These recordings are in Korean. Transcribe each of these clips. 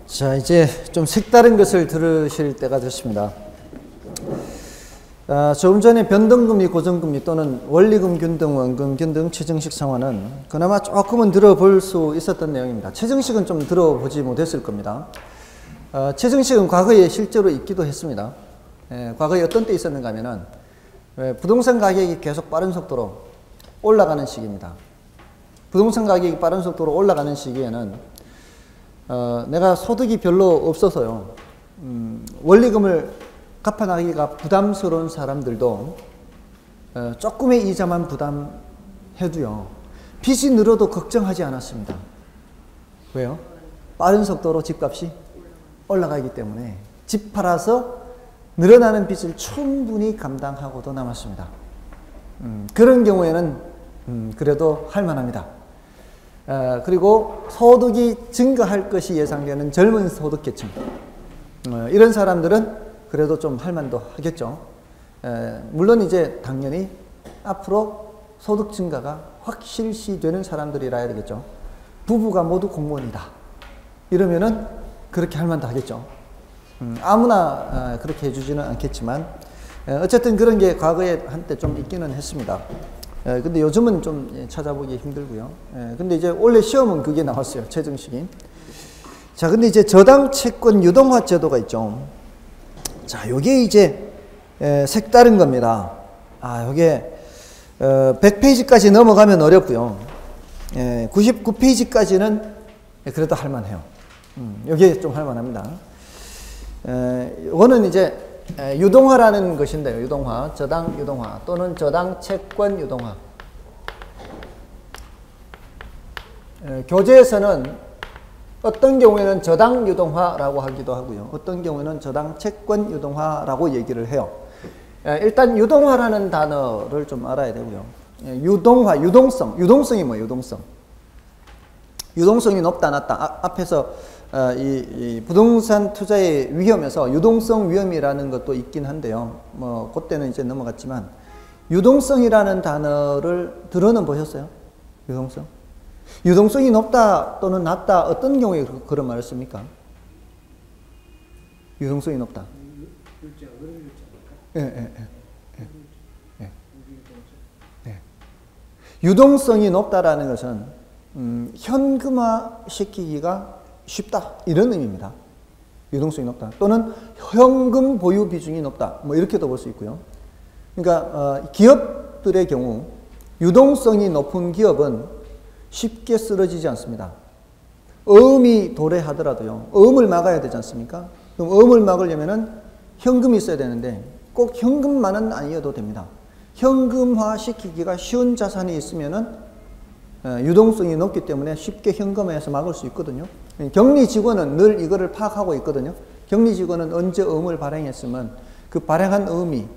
자, 이제 좀 색다른 것을 들으실 때가 됐습니다. 조금 전에 변동금리, 고정금리 또는 원리금 균등, 원금 균등, 최정식 상환은 그나마 조금은 들어볼 수 있었던 내용입니다. 최정식은 좀 들어보지 못했을 겁니다. 최정식은 과거에 실제로 있기도 했습니다. 과거에 어떤 때 있었는가 하면은 부동산 가격이 계속 빠른 속도로 올라가는 시기입니다. 부동산 가격이 빠른 속도로 올라가는 시기에는 내가 소득이 별로 없어서요, 원리금을 갚아나가기가 부담스러운 사람들도 조금의 이자만 부담해도요, 빚이 늘어도 걱정하지 않았습니다. 왜요? 빠른 속도로 집값이 올라가기 때문에 집 팔아서 늘어나는 빚을 충분히 감당하고도 남았습니다. 그런 경우에는 그래도 할만합니다. 그리고 소득이 증가할 것이 예상되는 젊은 소득계층, 이런 사람들은 그래도 좀 할만도 하겠죠. 물론 이제 당연히 앞으로 소득 증가가 확실시되는 사람들이라 해야 되겠죠. 부부가 모두 공무원이다 이러면은 그렇게 할만도 하겠죠. 아무나 그렇게 해주지는 않겠지만 어쨌든 그런 게 과거에 한때 좀 있기는 했습니다. 근데 요즘은 좀 찾아보기 힘들고요. 근데 이제 원래 시험은 그게 나왔어요. 최정식이. 자, 근데 이제 저당 채권 유동화 제도가 있죠. 자, 요게 이제 색다른 겁니다. 요게 100페이지까지 넘어가면 어렵고요. 99페이지까지는 그래도 할만해요. 요게 좀 할만합니다. 이거는 이제 유동화라는 것인데요. 유동화, 저당 유동화 또는 저당 채권 유동화. 교재에서는 어떤 경우에는 저당 유동화라고 하기도 하고요. 어떤 경우에는 저당 채권 유동화라고 얘기를 해요. 일단 유동화라는 단어를 좀 알아야 되고요. 유동화, 유동성. 유동성이 뭐예요? 유동성. 유동성이 높다, 낮다. 앞에서 이 부동산 투자의 위험에서 유동성 위험이라는 것도 있긴 한데요. 뭐 그때는 이제 넘어갔지만 유동성이라는 단어를 들어는 보셨어요? 유동성? 유동성이 높다 또는 낮다, 어떤 경우에 그런 말을 씁니까? 유동성이 높다. 유동성이 높다라는 것은 현금화 시키기가 쉽다 이런 의미입니다. 유동성이 높다 또는 현금 보유 비중이 높다, 뭐 이렇게도 볼 수 있고요. 그러니까 기업들의 경우 유동성이 높은 기업은 쉽게 쓰러지지 않습니다. 어음이 도래하더라도요, 어음을 막아야 되지 않습니까? 그럼 어음을 막으려면은 현금이 있어야 되는데 꼭 현금만은 아니어도 됩니다. 현금화 시키기가 쉬운 자산이 있으면은 유동성이 높기 때문에 쉽게 현금화해서 막을 수 있거든요. 격리 직원은 늘 이거를 파악하고 있거든요. 격리 직원은 언제 어음을 발행했으면 그 발행한 어음이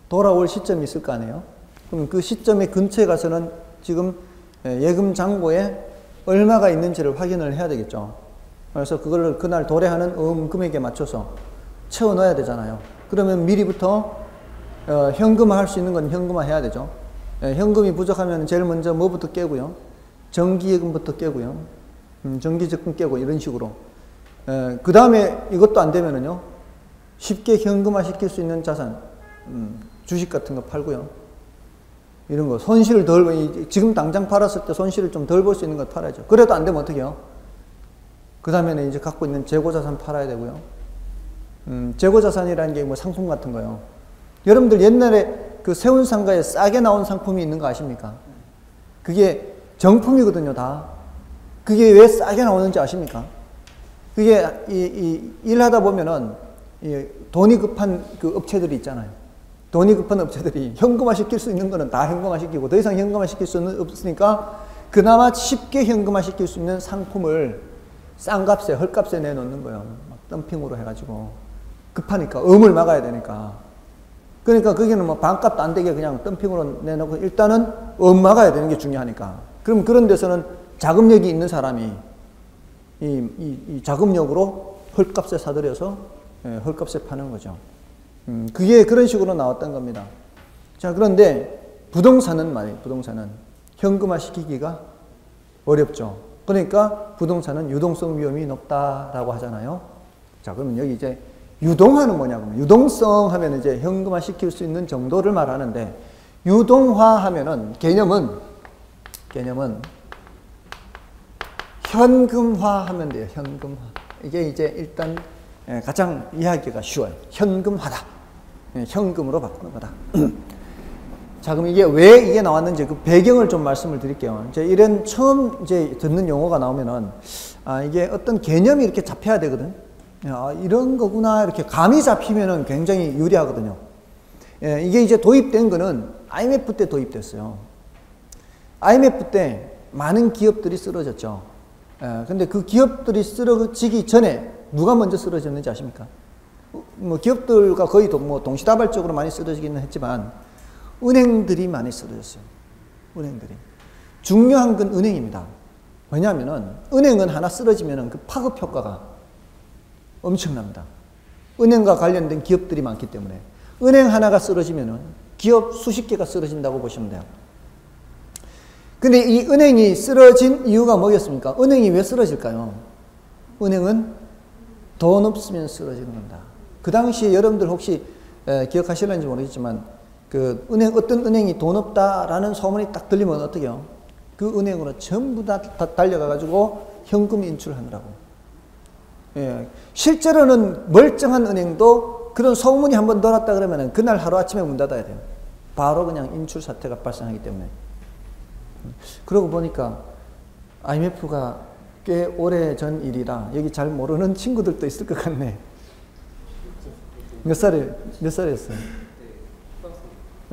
돌아올 시점이 있을 거 아니에요. 그럼 그 시점에 근처에 가서는 지금 예금 잔고에 얼마가 있는지를 확인을 해야 되겠죠. 그래서 그걸 그날 도래하는 어음 금액에 맞춰서 채워 넣어야 되잖아요. 그러면 미리부터 현금화 할 수 있는 건 현금화 해야 되죠. 현금이 부족하면 제일 먼저 뭐부터 깨고요? 정기예금부터 깨고요. 정기적금 깨고 이런 식으로. 그 다음에 이것도 안 되면은요, 쉽게 현금화 시킬 수 있는 자산, 주식 같은 거 팔고요. 이런 거 손실을 덜, 지금 당장 팔았을 때 손실을 좀 덜 볼 수 있는 거 팔아야죠. 그래도 안 되면 어떻게 해요? 그 다음에는 이제 갖고 있는 재고자산 팔아야 되고요. 재고자산이라는 게 뭐 상품 같은 거요. 여러분들 옛날에 그 세운상가에 싸게 나온 상품이 있는 거 아십니까? 그게 정품이거든요, 다. 그게 왜 싸게 나오는지 아십니까? 그게 일하다 보면은 돈이 급한 그 업체들이 있잖아요. 돈이 급한 업체들이 현금화 시킬 수 있는 거는 다 현금화 시키고 더 이상 현금화 시킬 수는 없으니까 그나마 쉽게 현금화 시킬 수 있는 상품을 싼 값에, 헐값에 내놓는 거예요. 막 덤핑으로 해가지고. 급하니까, 음을 막아야 되니까. 그러니까 거기는 뭐 반값도 안 되게 그냥 덤핑으로 내놓고 일단은 음 막아야 되는 게 중요하니까. 그럼 그런 데서는 자금력이 있는 사람이 이 자금력으로 헐값에 사들여서 헐값에 파는 거죠. 그게 그런 식으로 나왔던 겁니다. 자, 그런데 부동산은 말이에요. 부동산은 현금화 시키기가 어렵죠. 그러니까 부동산은 유동성 위험이 높다라고 하잖아요. 자, 그러면 여기 이제 유동화는 뭐냐고. 유동성 하면 이제 현금화 시킬 수 있는 정도를 말하는데, 유동화 하면은 개념은 현금화 하면 돼요. 현금화. 이게 이제 일단 가장 이해하기가 쉬워요. 현금화다. 현금으로 바꾸는 거다. 자, 그럼 이게 왜 이게 나왔는지 그 배경을 좀 말씀을 드릴게요. 이제 이런 처음 이제 듣는 용어가 나오면은, 이게 어떤 개념이 이렇게 잡혀야 되거든. 이런 거구나. 이렇게 감이 잡히면은 굉장히 유리하거든요. 이게 이제 도입된 거는 IMF 때 도입됐어요. IMF 때 많은 기업들이 쓰러졌죠. 근데 그 기업들이 쓰러지기 전에 누가 먼저 쓰러졌는지 아십니까? 뭐 기업들과 거의 동시다발적으로 많이 쓰러지기는 했지만, 은행들이 많이 쓰러졌어요. 은행들이. 중요한 건 은행입니다. 왜냐하면은 은행은 하나 쓰러지면은 그 파급 효과가 엄청납니다. 은행과 관련된 기업들이 많기 때문에. 은행 하나가 쓰러지면은 기업 수십 개가 쓰러진다고 보시면 돼요. 근데 이 은행이 쓰러진 이유가 뭐겠습니까? 은행이 왜 쓰러질까요? 은행은 돈 없으면 쓰러지는 겁니다. 그 당시에 여러분들 혹시 기억하시는지 모르겠지만, 그 어떤 은행이 돈 없다라는 소문이 딱 들리면 어떻게 해요? 그 은행으로 전부 다 달려가가지고 현금 인출하느라고. 실제로는 멀쩡한 은행도 그런 소문이 한번 돌았다 그러면은 그날 하루아침에 문 닫아야 돼요. 바로 그냥 인출 사태가 발생하기 때문에. 그러고 보니까 IMF가 꽤 오래 전 일이라 여기 잘 모르는 친구들도 있을 것 같네. 몇 살이었어요?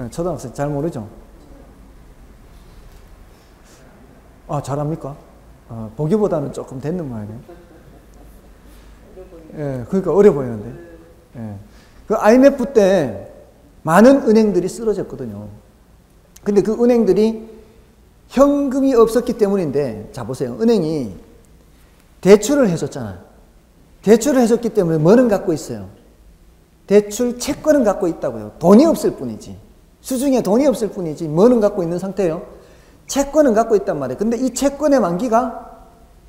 초등학생. 잘 모르죠? 잘합니까? 보기보다는 조금 됐는 모양이에요. 그러니까 어려 보이는데. 그 IMF 때 많은 은행들이 쓰러졌거든요. 근데 그 은행들이 현금이 없었기 때문인데, 자 보세요. 은행이 대출을 해줬잖아요. 대출을 해줬기 때문에 뭐는 갖고 있어요? 대출 채권은 갖고 있다고요. 돈이 없을 뿐이지. 수중에 돈이 없을 뿐이지 뭐는 갖고 있는 상태예요? 채권은 갖고 있단 말이에요. 근데 이 채권의 만기가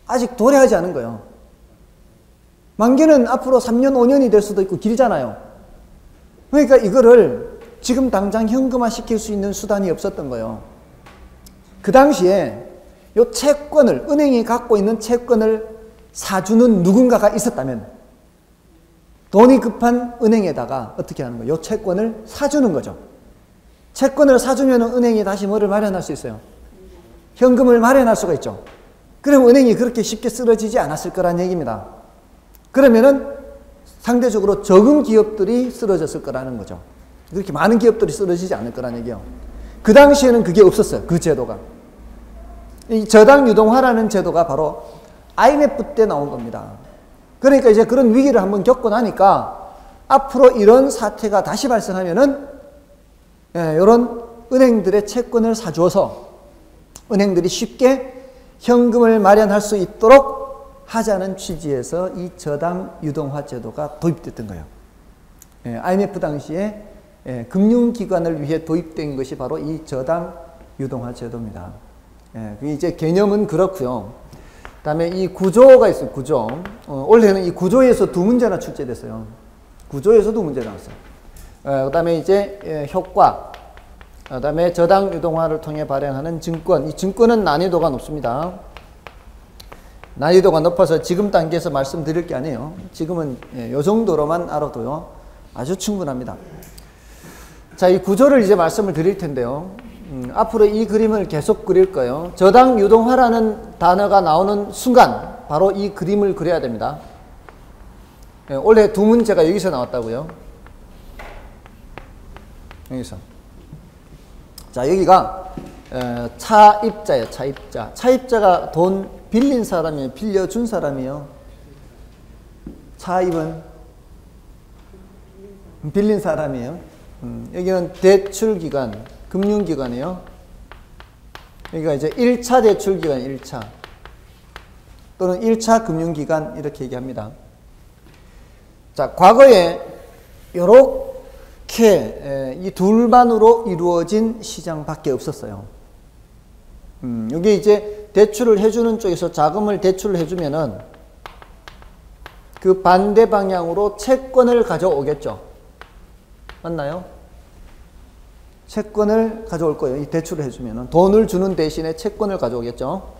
아직 도래하지 않은 거예요. 만기는 앞으로 3년, 5년이 될 수도 있고 길잖아요. 그러니까 이거를 지금 당장 현금화 시킬 수 있는 수단이 없었던 거예요. 그 당시에 이 채권을, 은행이 갖고 있는 채권을 사주는 누군가가 있었다면, 돈이 급한 은행에다가 어떻게 하는 거예요? 이 채권을 사주는 거죠. 채권을 사주면 은행이 다시 뭐를 마련할 수 있어요? 현금을 마련할 수가 있죠. 그럼 은행이 그렇게 쉽게 쓰러지지 않았을 거란 얘기입니다. 그러면은 상대적으로 적은 기업들이 쓰러졌을 거라는 거죠. 그렇게 많은 기업들이 쓰러지지 않을 거란 얘기예요. 그 당시에는 그게 없었어요. 그 제도가. 이 저당 유동화라는 제도가 바로 IMF 때 나온 겁니다. 그러니까 이제 그런 위기를 한번 겪고 나니까 앞으로 이런 사태가 다시 발생하면은 이런 은행들의 채권을 사주어서 은행들이 쉽게 현금을 마련할 수 있도록 하자는 취지에서 이 저당 유동화 제도가 도입됐던 거예요. IMF 당시에 금융기관을 위해 도입된 것이 바로 이 저당 유동화 제도입니다. 이제 개념은 그렇고요. 그 다음에 이 구조가 있어요. 구조. 원래는 이 구조에서 두 문제나 출제됐어요. 구조에서도 문제 나왔어요. 그 다음에 이제 효과. 그 다음에 저당 유동화를 통해 발행하는 증권. 이 증권은 난이도가 높습니다. 난이도가 높아서 지금 단계에서 말씀드릴 게 아니에요. 지금은 이 정도로만 알아도요. 아주 충분합니다. 자, 이 구조를 이제 말씀을 드릴 텐데요. 앞으로 이 그림을 계속 그릴 거예요. 저당 유동화라는 단어가 나오는 순간 바로 이 그림을 그려야 됩니다. 원래 두 문제가 여기서 나왔다고요. 여기서. 자, 여기가 차입자예요. 차입자. 차입자가 돈 빌린 사람이에요? 빌려준 사람이에요? 차입은 빌린 사람이에요. 여기는 대출기관, 금융기관이에요. 여기가 이제 1차 대출기관, 1차. 또는 1차 금융기관, 이렇게 얘기합니다. 자, 과거에 이렇게 이 둘만으로 이루어진 시장밖에 없었어요. 이게 이제 대출을 해주는 쪽에서 자금을 대출을 해주면은 그 반대 방향으로 채권을 가져오겠죠. 맞나요? 채권을 가져올 거예요. 이 대출을 해주면은 돈을 주는 대신에 채권을 가져오겠죠.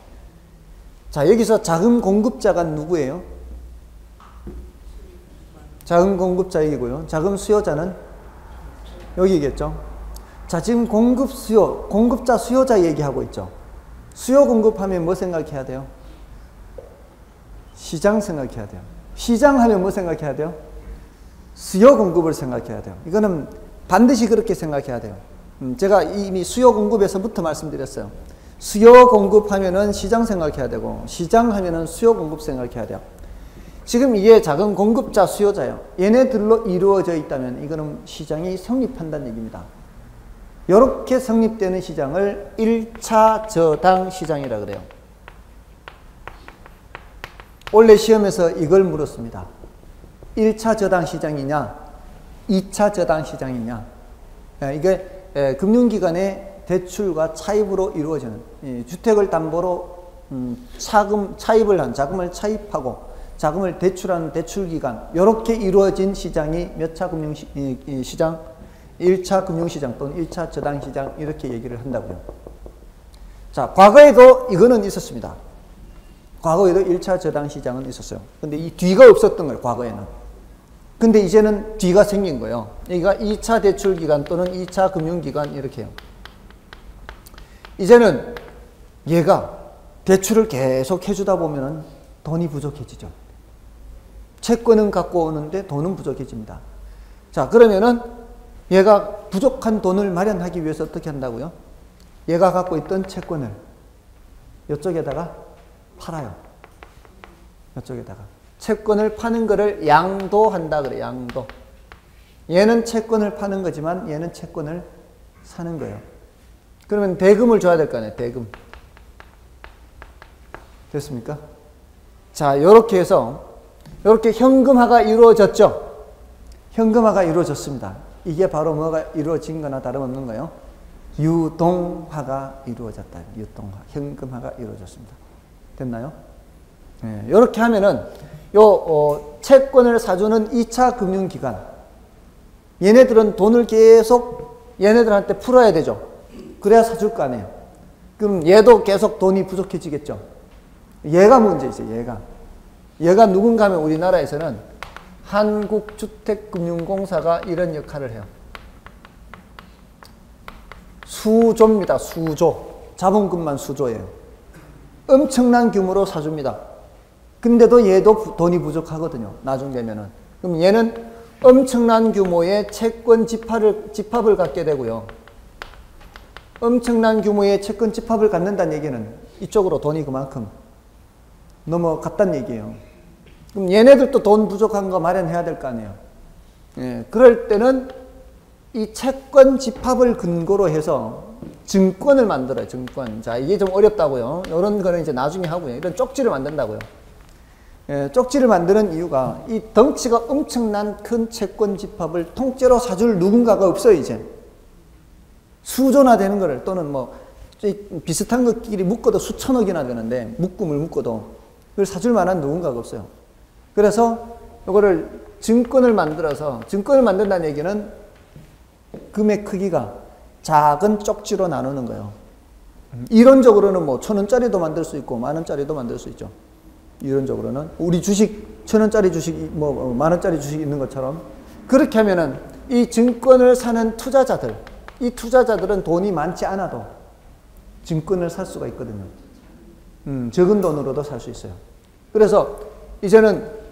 자, 여기서 자금 공급자가 누구예요? 자금 공급자이고요. 자금 수요자는 여기겠죠. 자, 지금 공급 수요, 공급자 수요자 얘기하고 있죠. 수요 공급하면 뭐 생각해야 돼요? 시장 생각해야 돼요. 시장 하면 뭐 생각해야 돼요? 수요 공급을 생각해야 돼요. 이거는 반드시 그렇게 생각해야 돼요. 제가 이미 수요 공급에서부터 말씀드렸어요. 수요 공급하면은 시장 생각해야 되고, 시장 하면은 수요 공급 생각해야 돼요. 지금 이게 자금 공급자 수요자예요. 얘네들로 이루어져 있다면 이거는 시장이 성립한다는 얘기입니다. 이렇게 성립되는 시장을 1차 저당 시장이라 그래요. 원래 시험에서 이걸 물었습니다. 1차 저당 시장이냐 2차 저당 시장이냐. 이게 금융기관의 대출과 차입으로 이루어지는, 주택을 담보로 차입을 한 자금을 차입하고 자금을 대출하는 대출기관, 이렇게 이루어진 시장이 몇 차 금융시장? 1차 금융시장 또는 1차 저당시장, 이렇게 얘기를 한다고요. 자, 과거에도 이거는 있었습니다. 과거에도 1차 저당시장은 있었어요. 근데 이 뒤가 없었던 거예요, 과거에는. 근데 이제는 뒤가 생긴 거예요. 여기가 2차 대출기관 또는 2차 금융기관, 이렇게 해요. 이제는 얘가 대출을 계속 해주다 보면은 돈이 부족해지죠. 채권은 갖고 오는데 돈은 부족해집니다. 자, 그러면은 얘가 부족한 돈을 마련하기 위해서 어떻게 한다고요? 얘가 갖고 있던 채권을 이쪽에다가 팔아요. 이쪽에다가. 채권을 파는 거를 양도한다 그래요. 양도. 얘는 채권을 파는 거지만 얘는 채권을 사는 거예요. 그러면 대금을 줘야 될 거 아니에요. 대금. 됐습니까? 자, 요렇게 해서 이렇게 현금화가 이루어졌죠. 현금화가 이루어졌습니다. 이게 바로 뭐가 이루어진 거나 다름없는 거예요. 유동화가 이루어졌다. 유동화. 현금화가 이루어졌습니다. 됐나요? 네, 이렇게 하면은 채권을 사주는 2차 금융기관, 얘네들은 돈을 계속 얘네들한테 풀어야 되죠. 그래야 사줄 거 아니에요. 그럼 얘도 계속 돈이 부족해지겠죠. 얘가 문제죠. 얘가 누군가 하면 우리나라에서는 한국주택금융공사가 이런 역할을 해요. 수조입니다. 수조. 자본금만 수조예요. 엄청난 규모로 사줍니다. 근데도 얘도 돈이 부족하거든요. 나중 되면은. 그럼 얘는 엄청난 규모의 채권 집합을 갖게 되고요. 엄청난 규모의 채권 집합을 갖는다는 얘기는 이쪽으로 돈이 그만큼 넘어갔다는 얘기예요. 그럼 얘네들도 돈 부족한 거 마련해야 될 거 아니에요. 예, 그럴 때는 이 채권 집합을 근거로 해서 증권을 만들어요. 증권. 자, 이게 좀 어렵다고요. 이런 거는 이제 나중에 하고요. 이런 쪽지를 만든다고요. 예, 쪽지를 만드는 이유가 이 덩치가 엄청난 큰 채권 집합을 통째로 사줄 누군가가 없어요. 이제 수조나 되는 거를, 또는 뭐 비슷한 것끼리 묶어도 수천억이나 되는데, 묶음을 묶어도 그걸 사줄 만한 누군가가 없어요. 그래서 이거를 증권을 만든다는 얘기는 금액 크기가 작은 쪽지로 나누는 거예요. 이론적으로는 뭐 1,000원짜리도 만들 수 있고 10,000원짜리도 만들 수 있죠. 이론적으로는 우리 주식 1,000원짜리 주식, 뭐 10,000원짜리 주식 있는 것처럼. 그렇게 하면은 이 증권을 사는 투자자들, 이 투자자들은 돈이 많지 않아도 증권을 살 수가 있거든요. 적은 돈으로도 살 수 있어요. 그래서 이제는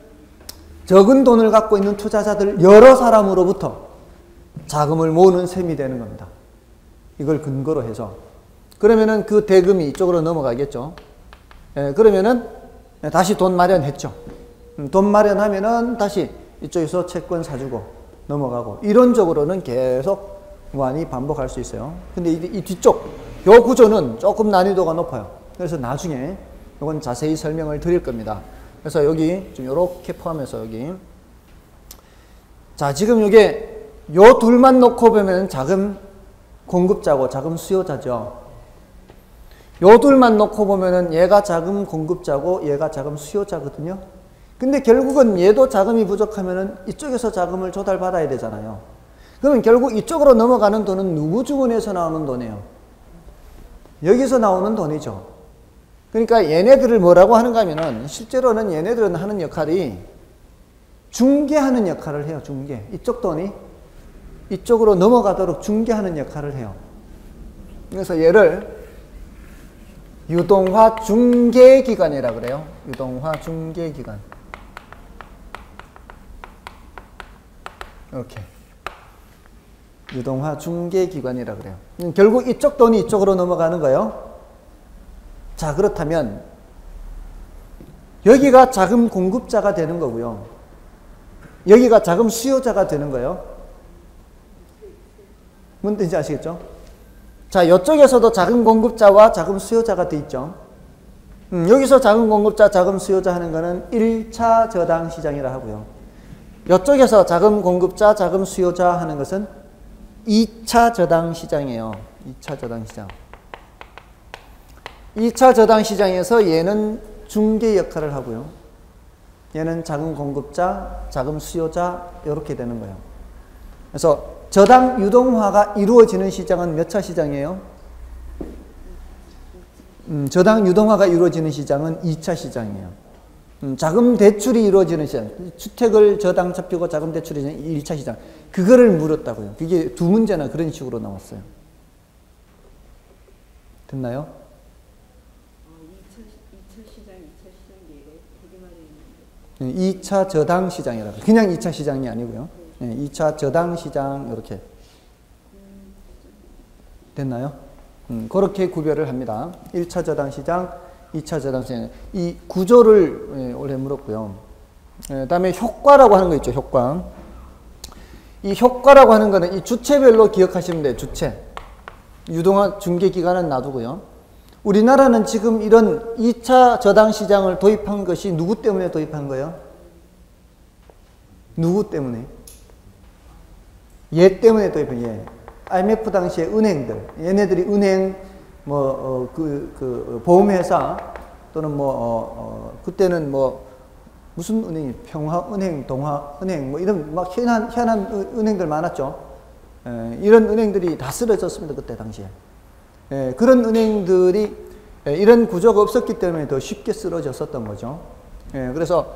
적은 돈을 갖고 있는 투자자들 여러 사람으로부터 자금을 모으는 셈이 되는 겁니다. 이걸 근거로 해서. 그러면은 그 대금이 이쪽으로 넘어가겠죠. 예, 그러면은 다시 돈 마련했죠. 돈 마련하면은 다시 이쪽에서 채권 사주고 넘어가고, 이론적으로는 계속 무한히 반복할 수 있어요. 근데 이 뒤쪽 요 구조는 조금 난이도가 높아요. 그래서 나중에 이건 자세히 설명을 드릴 겁니다. 그래서 여기 좀 요렇게 포함해서 여기. 자, 지금 요게 요 둘만 놓고 보면 자금 공급자고 자금 수요자죠. 요 둘만 놓고 보면은 얘가 자금 공급자고 얘가 자금 수요자거든요. 근데 결국은 얘도 자금이 부족하면은 이쪽에서 자금을 조달받아야 되잖아요. 그러면 결국 이쪽으로 넘어가는 돈은 누구 주머니에서 나오는 돈이에요? 여기서 나오는 돈이죠. 그러니까 얘네들을 뭐라고 하는가 하면은 실제로는 얘네들은 하는 역할이 중개하는 역할을 해요. 중개. 이쪽 돈이 이쪽으로 넘어가도록 중개하는 역할을 해요. 그래서 얘를 유동화 중개기관이라고 그래요. 유동화 중개기관. 이렇게. 유동화 중개기관이라고 그래요. 결국 이쪽 돈이 이쪽으로 넘어가는 거예요. 자, 그렇다면 여기가 자금 공급자가 되는 거고요. 여기가 자금 수요자가 되는 거예요. 뭔 뜻인지 아시겠죠? 자, 이쪽에서도 자금 공급자와 자금 수요자가 돼 있죠. 여기서 자금 공급자, 자금 수요자 하는 거는 1차 저당 시장이라 하고요. 이쪽에서 자금 공급자, 자금 수요자 하는 것은 2차 저당 시장이에요. 2차 저당 시장. 2차 저당 시장에서 얘는 중개 역할을 하고요. 얘는 자금 공급자, 자금 수요자 이렇게 되는 거예요. 그래서 저당 유동화가 이루어지는 시장은 몇 차 시장이에요? 저당 유동화가 이루어지는 시장은 2차 시장이에요. 자금 대출이 이루어지는 시장, 주택을 저당 잡히고 자금 대출이 1차 시장. 그거를 물었다고요. 그게 두 문제나 그런 식으로 나왔어요. 됐나요? 2차 시장, 2차 시장이 그게 말이 있는데. 2차 저당 시장이라고. 그냥 2차 시장이 아니고요. 2차 저당 시장 이렇게 됐나요? 그렇게 구별을 합니다. 1차 저당 시장, 2차 저당 시장. 이 구조를 원래 물었고요. 다음에 효과라고 하는 거 있죠. 효과. 이 효과라고 하는 거는 이 주체별로 기억하시면 돼요. 주체. 유동화 중개기관은 놔두고요. 우리나라는 지금 이런 2차 저당 시장을 도입한 것이 누구 때문에 도입한 거예요? 누구 때문에? 얘 때문에 도입한 얘. IMF 당시에 은행들, 얘네들이 은행, 보험회사, 또는 그때는 무슨 은행이, 평화은행, 동화은행, 이런 막 희한한 은행들 많았죠. 이런 은행들이 다 쓰러졌습니다. 그때 당시에. 그런 은행들이 이런 구조가 없었기 때문에 더 쉽게 쓰러졌었던 거죠. 그래서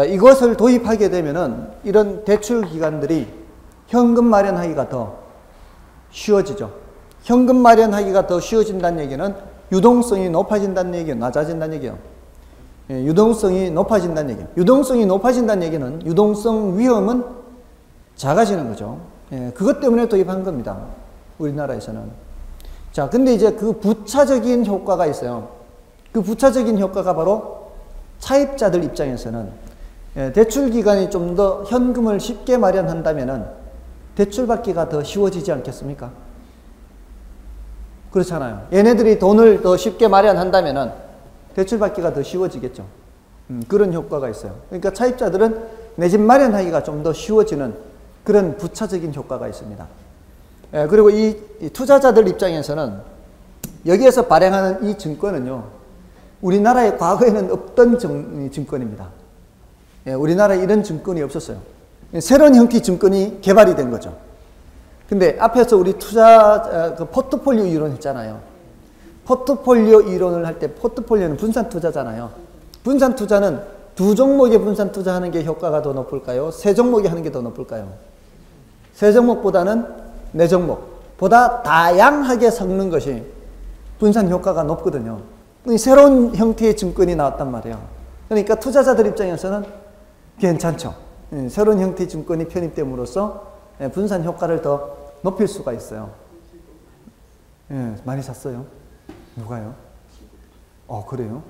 이것을 도입하게 되면은 이런 대출 기관들이 현금 마련하기가 더 쉬워지죠. 현금 마련하기가 더 쉬워진다는 얘기는 유동성이 높아진다는 얘기예요. 낮아진다는 얘기예요. 유동성이 높아진다는 얘기예요. 유동성이 높아진다는 얘기는 유동성 위험은 작아지는 거죠. 그것 때문에 도입한 겁니다. 우리나라에서는. 자, 근데 이제 그 부차적인 효과가 있어요. 그 부차적인 효과가 바로 차입자들 입장에서는 대출 기관이 좀 더 현금을 쉽게 마련한다면은 대출 받기가 더 쉬워지지 않겠습니까? 그렇잖아요. 얘네들이 돈을 더 쉽게 마련한다면은 대출 받기가 더 쉬워지겠죠. 그런 효과가 있어요. 그러니까 차입자들은 내 집 마련하기가 좀 더 쉬워지는 그런 부차적인 효과가 있습니다. 그리고 이 투자자들 입장에서는 여기에서 발행하는 이 증권은요, 우리나라에 과거에는 없던 증권입니다. 우리나라에 이런 증권이 없었어요. 새로운 형태의 증권이 개발이 된 거죠. 근데 앞에서 우리 포트폴리오 이론 했잖아요. 포트폴리오 이론을 할 때 포트폴리오는 분산 투자잖아요. 분산 투자는 두 종목에 분산 투자하는 게 효과가 더 높을까요? 세 종목에 하는 게 더 높을까요? 세 종목보다는 네 종목보다 다양하게 섞는 것이 분산 효과가 높거든요. 새로운 형태의 증권이 나왔단 말이에요. 그러니까 투자자들 입장에서는 괜찮죠. 새로운 형태의 증권이 편입됨으로써 분산 효과를 더 높일 수가 있어요. 많이 샀어요? 누가요? 그래요?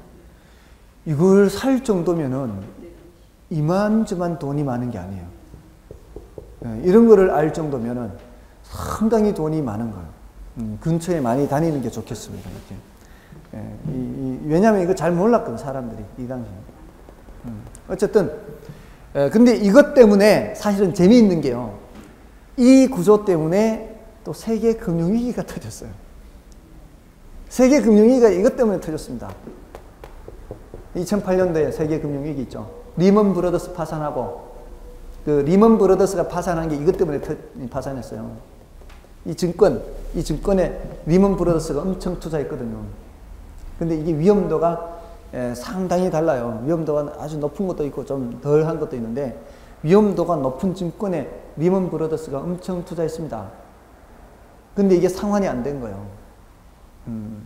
이걸 살 정도면은 이만저만 돈이 많은 게 아니에요. 이런 거를 알 정도면은 상당히 돈이 많은 거예요. 근처에 많이 다니는 게 좋겠습니다. 이렇게. 왜냐하면 이거 잘 몰랐거든, 사람들이 이 당시에. 어쨌든 근데 이것 때문에 사실은 재미있는 게요, 이 구조 때문에 또 세계 금융위기가 터졌어요. 세계 금융위기가 이것 때문에 터졌습니다. 2008년도에 세계 금융위기 있죠. 리먼 브러더스 파산하고 그 리먼 브러더스가 파산한 게 이것 때문에 파산했어요. 이 증권에 리먼 브러더스가 엄청 투자했거든요. 근데 이게 위험도가 상당히 달라요. 위험도가 아주 높은 것도 있고 좀 덜한 것도 있는데 위험도가 높은 증권에 리먼 브러더스가 엄청 투자했습니다. 근데 이게 상환이 안 된 거예요.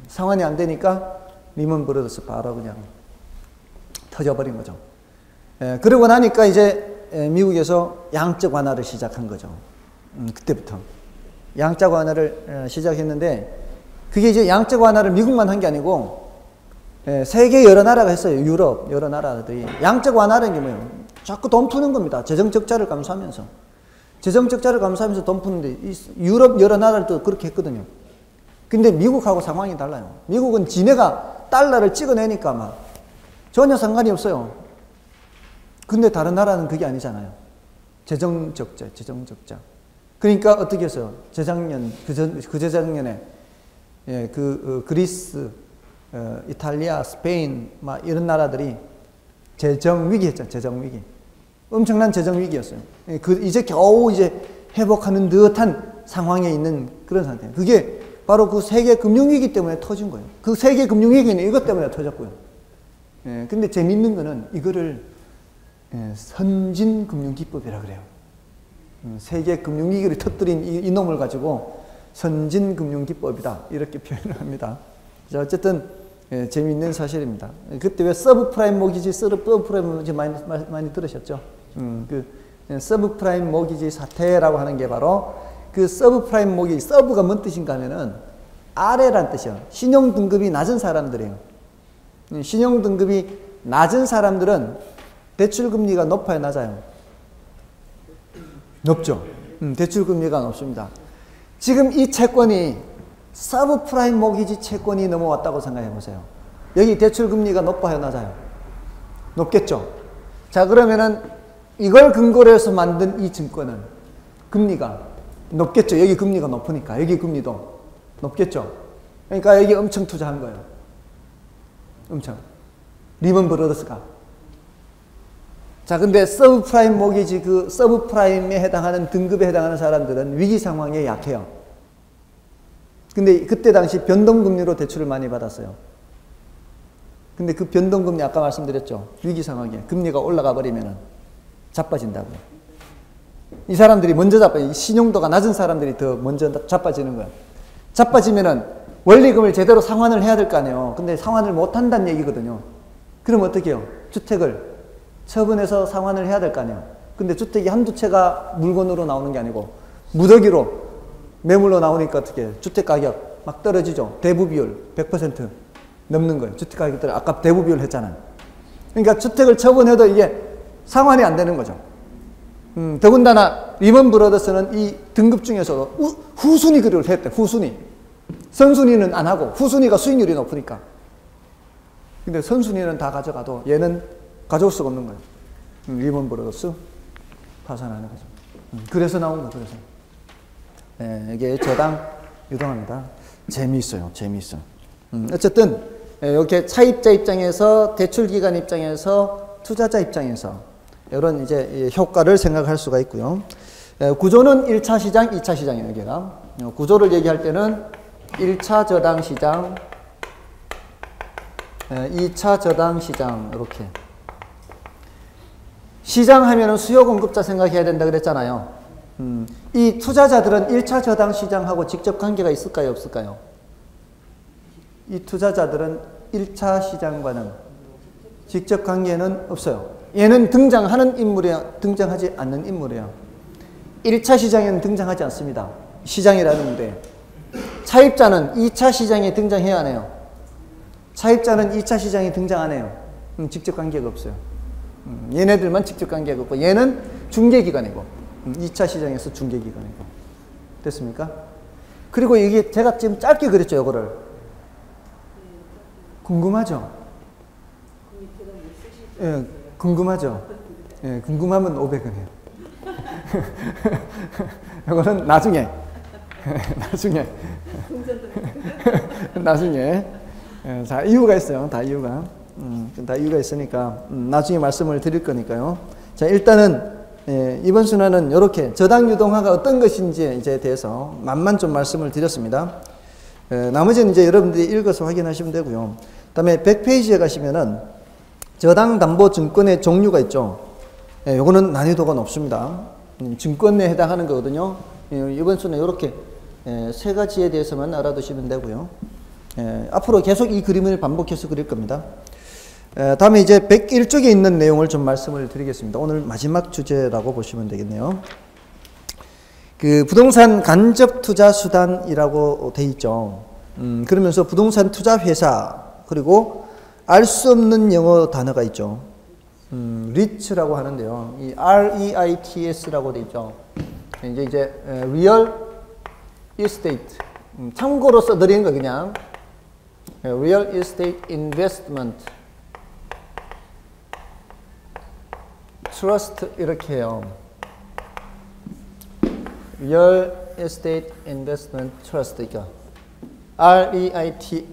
상환이 안 되니까 리먼 브러더스 바로 그냥 터져버린 거죠. 그러고 나니까 이제 미국에서 양적 완화를 시작한 거죠. 그때부터 양적 완화를 시작했는데 그게 이제 양적 완화를 미국만 한 게 아니고 세계 여러 나라가 했어요. 유럽 여러 나라들이. 양적 완화라는 게 뭐예요? 자꾸 돈 푸는 겁니다. 재정 적자를 감수하면서. 재정 적자를 감수하면서 돈 푸는데 유럽 여러 나라들도 그렇게 했거든요. 근데 미국하고 상황이 달라요. 미국은 지네가 달러를 찍어내니까 막 전혀 상관이 없어요. 근데 다른 나라는 그게 아니잖아요. 재정 적자. 그러니까 어떻게 했어요? 그재작년에 그리스, 이탈리아, 스페인 막 이런 나라들이 재정 위기 했잖아요. 재정 위기. 엄청난 재정 위기였어요. 이제 겨우 이제 회복하는 듯한 상황에 있는 그런 상태예요. 그게 바로 그 세계 금융위기 때문에 터진 거예요. 그 세계 금융위기는 이것 때문에 터졌고요. 근데 재밌는 거는 이거를 선진금융기법이라 그래요. 세계 금융위기를 터뜨린 이놈을 가지고 선진금융기법이다 이렇게 표현을 합니다. 자, 어쨌든 재미있는 사실입니다. 그때 왜 서브프라임 모기지 많이 들으셨죠? 그 서브프라임 모기지 사태라고 하는 게 바로 그 서브프라임 모기지, 서브가 뭔 뜻인가 하면은 아래란 뜻이요. 신용등급이 낮은 사람들이에요. 신용등급이 낮은 사람들은 대출금리가 높아요, 낮아요? 높죠. 대출금리가 높습니다. 지금 이 채권이 서브프라임 모기지 채권이 넘어왔다고 생각해 보세요. 여기 대출금리가 높아요, 낮아요? 높겠죠. 자, 그러면은 이걸 근거로 해서 만든 이 증권은 금리가 높겠죠. 여기 금리가 높으니까. 여기 금리도 높겠죠. 그러니까 여기 엄청 투자한 거예요. 엄청. 리먼 브러더스가. 자, 근데 서브프라임 모기지 그 서브프라임에 해당하는 등급에 해당하는 사람들은 위기 상황에 약해요. 근데 그때 당시 변동금리로 대출을 많이 받았어요. 근데 그 변동금리 아까 말씀드렸죠. 위기 상황에 금리가 올라가 버리면은 자빠진다고요. 이 사람들이 먼저 자빠져. 신용도가 낮은 사람들이 더 먼저 자빠지는 거예요. 자빠지면은 원리금을 제대로 상환을 해야 될 거 아니에요. 근데 상환을 못 한다는 얘기거든요. 그럼 어떻게 해요? 주택을 처분해서 상환을 해야 될 거 아니에요. 근데 주택이 한두 채가 물건으로 나오는 게 아니고 무더기로 매물로 나오니까 어떻게 해요? 주택 가격 막 떨어지죠. 대부 비율 100% 넘는 거예요. 주택 가격 떨어져. 아까 대부 비율 했잖아요. 그러니까 주택을 처분해도 이게 상환이 안 되는 거죠. 더군다나 리먼 브러더스는 이 등급 중에서도 후순위 그룹을 했대. 후순위. 선순위는 안 하고 후순위가 수익률이 높으니까. 근데 선순위는 다 가져가도 얘는 가져올 수가 없는 거예요. 리먼 브러더스 파산하는 거죠. 그래서 나온 거예요. 그래서. 이게 저당 유동합니다. 재미있어요. 재미있어요. 어쨌든 이렇게 차입자 입장에서 대출기관 입장에서 투자자 입장에서 이런 이제 효과를 생각할 수가 있고요. 구조는 1차 시장, 2차 시장이에요. 여기가. 구조를 얘기할 때는 1차 저당 시장, 2차 저당 시장 이렇게. 시장 하면은 수요 공급자 생각해야 된다 그랬잖아요. 이 투자자들은 1차 저당 시장하고 직접 관계가 있을까요? 없을까요? 이 투자자들은 1차 시장과는 직접 관계는 없어요. 얘는 등장하는 인물이야, 등장하지 않는 인물이에요. 1차 시장에는 등장하지 않습니다. 시장이라는 무대에. 차입자는 2차 시장에 등장해야 하네요. 차입자는 2차 시장에 등장 안 해요. 직접 관계가 없어요. 얘네들만 직접 관계가 없고 얘는 중개기관이고 2차 시장에서 중개기관이고. 됐습니까? 그리고 이게 제가 지금 짧게 그렸죠. 이거를. 궁금하죠? 예, 궁금하죠? 예, 궁금하면 500원이에요. 이거는 나중에 나중에. 동전도 나중에. 다 이유가 있어요. 다 이유가. 다 이유가 있으니까 나중에 말씀을 드릴 거니까요. 자, 일단은 이번 순환은 이렇게 저당 유동화가 어떤 것인지에 대해서 만만 좀 말씀을 드렸습니다. 나머지는 이제 여러분들이 읽어서 확인하시면 되고요. 그다음에 100페이지에 가시면은 저당 담보 증권의 종류가 있죠. 요거는 난이도가 높습니다. 증권에 해당하는 거거든요. 이번 순에 이렇게 세 가지에 대해서만 알아두시면 되고요. 앞으로 계속 이 그림을 반복해서 그릴 겁니다. 다음에 이제 101쪽에 있는 내용을 좀 말씀을 드리겠습니다. 오늘 마지막 주제라고 보시면 되겠네요. 그 부동산 간접 투자 수단이라고 돼 있죠. 그러면서 부동산 투자 회사, 그리고 알 수 없는 영어 단어가 있죠. REIT라고 하는데요. 이 REITS라고 돼 있죠. 이제 Real Estate. 참고로 써드리는 거 그냥 Real Estate Investment Trust 이렇게 해요. Real Estate Investment Trust 이거 REITS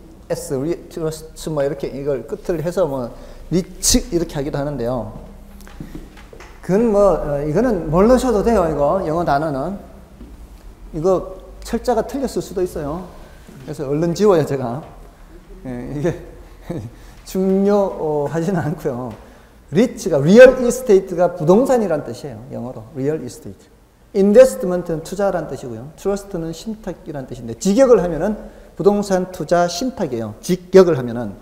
Trust 뭐 이렇게 이걸 끝을 해서 뭐 리츠 이렇게 하기도 하는데요. 그건 뭐 이거는 모르셔도 돼요. 이거 영어 단어는 이거 철자가 틀렸을 수도 있어요. 그래서 얼른 지워요 제가. 이게 중요하지는 않고요. 리츠가 리얼 이스테이트가 부동산이란 뜻이에요. 영어로 리얼 이스테이트. 인베스트먼트는 투자란 뜻이고요. 트러스트는 신탁이란 뜻인데 직역을 하면은 부동산 투자 신탁이에요. 직역을 하면은.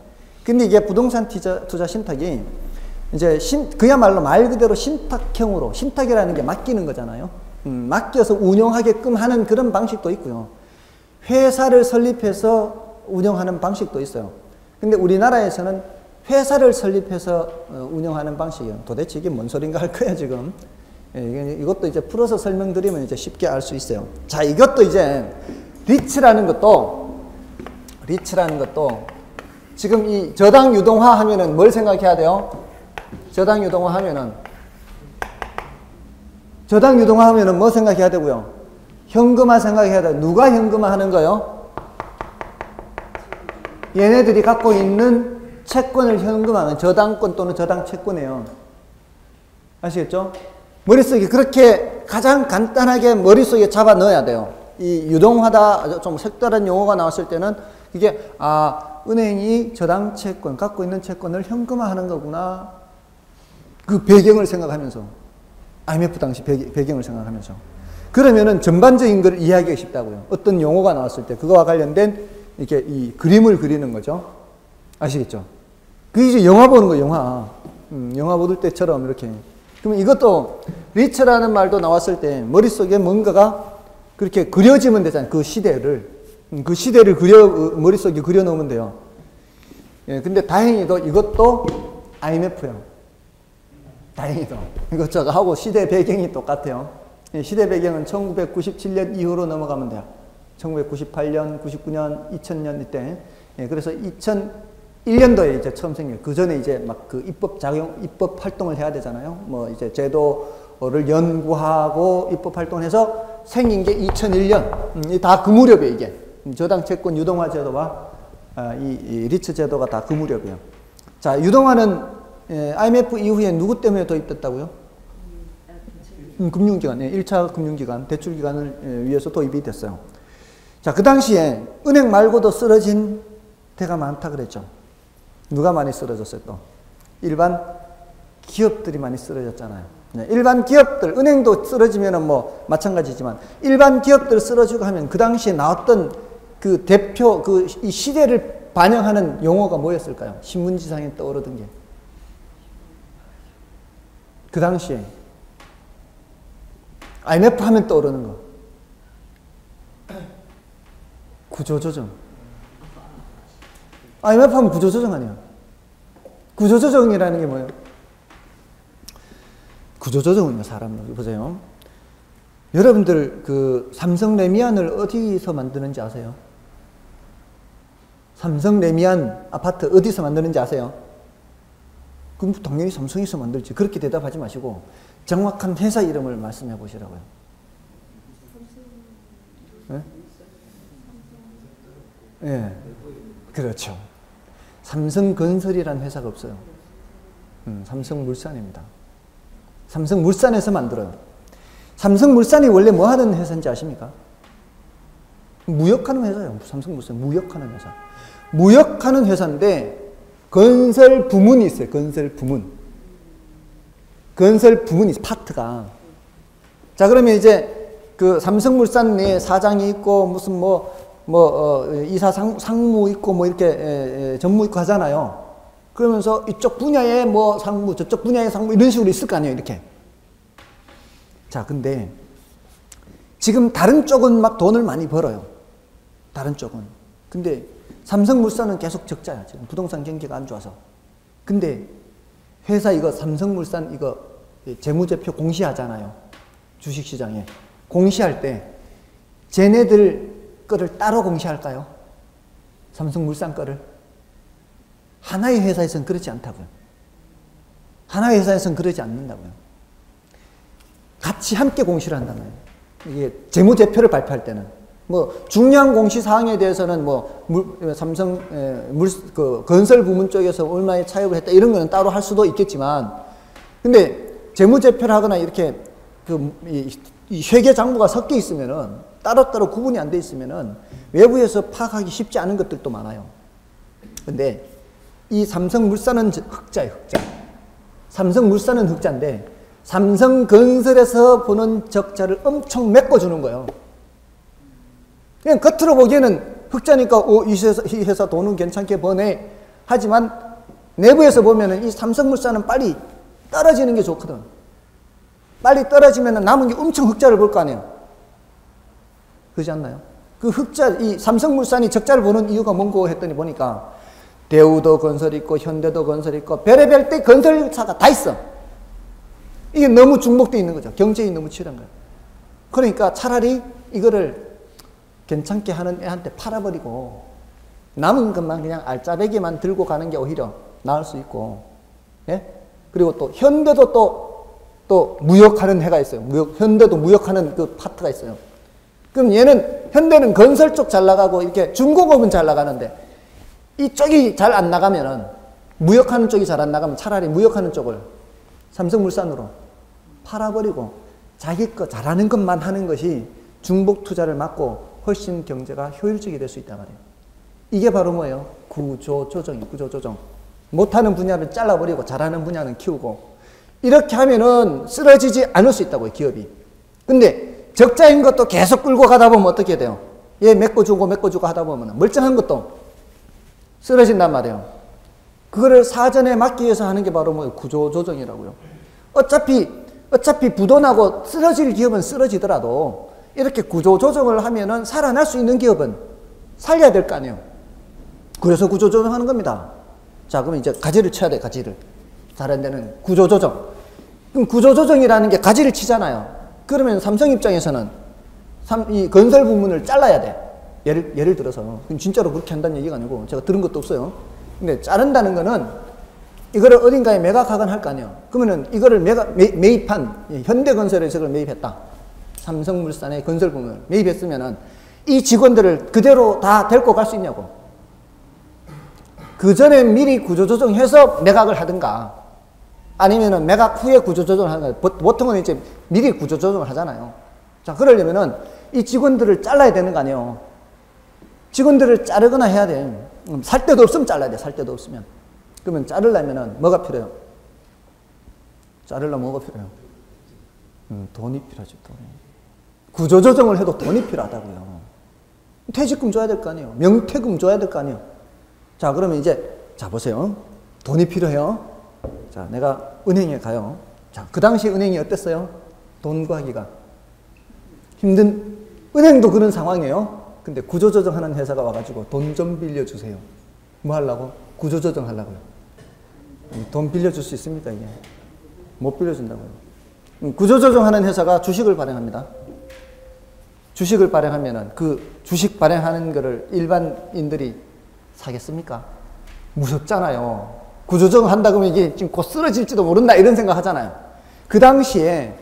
근데 이게 부동산 투자 신탁이 이제 그야말로 말 그대로 신탁형으로, 신탁이라는 게 맡기는 거잖아요. 맡겨서 운영하게끔 하는 그런 방식도 있고요. 회사를 설립해서 운영하는 방식도 있어요. 근데 우리나라에서는 회사를 설립해서 운영하는 방식이에요. 도대체 이게 뭔 소린가 할 거야 지금. 이것도 이제 풀어서 설명드리면 이제 쉽게 알 수 있어요. 자, 이것도 이제 리츠라는 것도 지금 이 저당 유동화 하면은 뭘 생각해야 돼요? 저당 유동화 하면은 뭐 생각해야 되고요? 현금화 생각해야 돼요. 누가 현금화 하는 거요? 얘네들이 갖고 있는 채권을 현금화하는 저당권 또는 저당 채권이에요. 아시겠죠? 머릿속에 그렇게 가장 간단하게 머릿속에 잡아 넣어야 돼요. 이 유동화다 좀 색다른 용어가 나왔을 때는 이게 은행이 저당 채권 갖고 있는 채권을 현금화하는 거구나. 그 배경을 생각하면서 IMF 당시 배경을 생각하면서 그러면은 전반적인 걸 이해하기가 쉽다고요. 어떤 용어가 나왔을 때 그거와 관련된 이렇게 이 그림을 그리는 거죠. 아시겠죠? 그게 이제 영화 보는 거예요. 영화 볼 때처럼 이렇게. 그러면 이것도 리츠라는 말도 나왔을 때 머릿속에 뭔가가 그렇게 그려지면 되잖아요. 그 시대를 머릿속에 그려놓으면 돼요. 예, 근데 다행히도 이것도 IMF예요. 다행히도. 이것저것 하고 시대 배경이 똑같아요. 예, 시대 배경은 1997년 이후로 넘어가면 돼요. 1998년, 99년, 2000년 이때. 예, 그래서 2001년도에 이제 처음 생겨요. 그 전에 이제 막 그 입법 활동을 해야 되잖아요. 뭐 이제 제도를 연구하고 입법 활동을 해서 생긴 게 2001년. 다 그 무렵에 이게. 저당 채권 유동화 제도와 이 리츠 제도가 다 그 무렵이에요. 자, 유동화는 IMF 이후에 누구 때문에 도입됐다고요? 금융기관, 1차 금융기관, 대출기관을 위해서 도입이 됐어요. 자, 그 당시에 은행 말고도 쓰러진 데가 많다 그랬죠. 누가 많이 쓰러졌어요 또? 일반 기업들이 많이 쓰러졌잖아요. 일반 기업들, 은행도 쓰러지면 뭐 마찬가지지만 일반 기업들 쓰러지고 하면 그 당시에 나왔던 그 대표, 이 시대를 반영하는 용어가 뭐였을까요? 신문지상에 떠오르던 게. 그 당시에. IMF 하면 떠오르는 거. 구조조정. IMF 하면 구조조정 아니야. 구조조정이라는 게 뭐예요? 구조조정은요, 사람을 보세요. 여러분들 그 삼성 레미안을 어디서 만드는지 아세요? 삼성 레미안 아파트 어디서 만드는지 아세요? 그럼 당연히 삼성에서 만들지. 그렇게 대답하지 마시고 정확한 회사 이름을 말씀해 보시라고요. 네? 예, 그렇죠. 삼성건설이라는 회사가 없어요. 삼성물산입니다. 삼성물산에서 만들어요. 삼성물산이 원래 뭐 하는 회사인지 아십니까? 무역하는 회사예요. 삼성물산 무역하는 회사. 무역하는 회사인데 건설 부문이 있어요. 건설 부문. 건설 부문이 있어요. 파트가. 자, 그러면 이제 그 삼성물산 내에 사장이 있고 무슨 이사 상무 있고 뭐 이렇게 전무 있고 하잖아요. 그러면서 이쪽 분야에 뭐 상무, 저쪽 분야에 상무 이런 식으로 있을 거 아니에요. 이렇게. 자, 근데 지금 다른 쪽은 막 돈을 많이 벌어요. 다른 쪽은. 근데 삼성물산은 계속 적자야. 지금 부동산 경기가 안 좋아서. 근데 회사 이거 삼성물산 이거 재무제표 공시하잖아요. 주식시장에. 공시할 때 쟤네들 거를 따로 공시할까요? 삼성물산 거를? 하나의 회사에서는 그렇지 않다고요. 하나의 회사에서는 그러지 않는다고요. 같이 함께 공시를 한다는 거예요. 이게 재무제표를 발표할 때는. 뭐, 중요한 공시사항에 대해서는 건설 부문 쪽에서 얼마의 차입을 했다, 이런 거는 따로 할 수도 있겠지만, 근데 재무제표를 하거나 이렇게 이 회계 장부가 섞여 있으면은, 따로따로 구분이 안 돼 있으면은, 외부에서 파악하기 쉽지 않은 것들도 많아요. 근데, 이 삼성물산은 흑자예요, 흑자. 삼성물산은 흑자인데, 삼성건설에서 보는 적자를 엄청 메꿔주는 거예요. 그냥 겉으로 보기에는 흑자니까 이 회사 돈은 괜찮게 버네. 하지만 내부에서 보면은 이 삼성물산은 빨리 떨어지는 게 좋거든. 빨리 떨어지면 남은 게 엄청 흑자를 볼 거 아니에요. 그렇지 않나요? 그 흑자, 이 삼성물산이 적자를 보는 이유가 뭔고 했더니 보니까 대우도 건설 있고 현대도 건설 있고 별의별 때 건설사가 다 있어. 이게 너무 중복되어 있는 거죠. 경쟁이 너무 치열한 거예요. 그러니까 차라리 이거를 괜찮게 하는 애한테 팔아버리고 남은 것만 그냥 알짜배기만 들고 가는 게 오히려 나을 수 있고, 예? 그리고 또 현대도 또 무역하는 해가 있어요. 현대도 무역하는 그 파트가 있어요. 그럼 현대는 건설 쪽 잘 나가고 이렇게 중공업은 잘 나가는데 이쪽이 잘 안 나가면은 무역하는 쪽이 잘 안 나가면 차라리 무역하는 쪽을 삼성물산으로 팔아버리고 자기 거 잘하는 것만 하는 것이 중복 투자를 막고 훨씬 경제가 효율적이 될 수 있단 말이에요. 이게 바로 뭐예요? 구조조정이에요. 구조조정. 못하는 분야를 잘라버리고 잘하는 분야는 키우고 이렇게 하면은 쓰러지지 않을 수 있다고요. 기업이. 근데 적자인 것도 계속 끌고 가다 보면 어떻게 돼요? 얘 메꿔주고 하다 보면 멀쩡한 것도 쓰러진단 말이에요. 그거를 사전에 막기 위해서 하는 게 바로 뭐예요? 구조조정이라고요. 어차피 부도나고 쓰러질 기업은 쓰러지더라도 이렇게 구조조정을 하면은 살아날 수 있는 기업은 살려야 될 거 아니에요. 그래서 구조조정하는 겁니다. 자, 그럼 이제 가지를 쳐야 돼, 가지를. 다른 데는 구조조정. 그럼 구조조정이라는 게 가지를 치잖아요. 그러면 삼성 입장에서는 이 건설 부문을 잘라야 돼. 예를 들어서. 진짜로 그렇게 한다는 얘기가 아니고 제가 들은 것도 없어요. 근데 자른다는 거는 이거를 어딘가에 매각하거나 할 거 아니에요. 그러면은 이거를 매입한 현대건설에 저걸 매입했다. 삼성물산의 건설 부문을 매입했으면은 이 직원들을 그대로 다 데리고 갈 수 있냐고. 그 전에 미리 구조조정해서 매각을 하든가 아니면은 매각 후에 구조조정을 하는 거예요. 보통은 이제 미리 구조조정을 하잖아요. 자, 그러려면은 이 직원들을 잘라야 되는 거 아니에요. 직원들을 자르거나 해야 돼. 살 데도 없으면 잘라야 돼. 살 데도 없으면. 그러면 자르려면은 뭐가 필요해요? 자르려면 뭐가 필요해요? 돈이 필요하죠. 돈이. 구조조정을 해도 돈이 필요하다고요. 퇴직금 줘야 될 거 아니에요. 명퇴금 줘야 될 거 아니에요. 자, 그러면 이제 자 보세요. 돈이 필요해요. 자, 내가 은행에 가요. 자, 그 당시 은행이 어땠어요? 돈 구하기가 힘든. 은행도 그런 상황이에요. 근데 구조조정하는 회사가 와가지고 돈 좀 빌려주세요. 뭐 하려고? 구조조정 하려고요. 돈 빌려줄 수 있습니까, 이게? 못 빌려준다고요. 구조조정하는 회사가 주식을 발행합니다. 주식을 발행하면은 그 주식 발행하는 거를 일반인들이 사겠습니까? 무섭잖아요. 구조조정 한다 그러면 이게 지금 곧 쓰러질지도 모른다 이런 생각 하잖아요. 그 당시에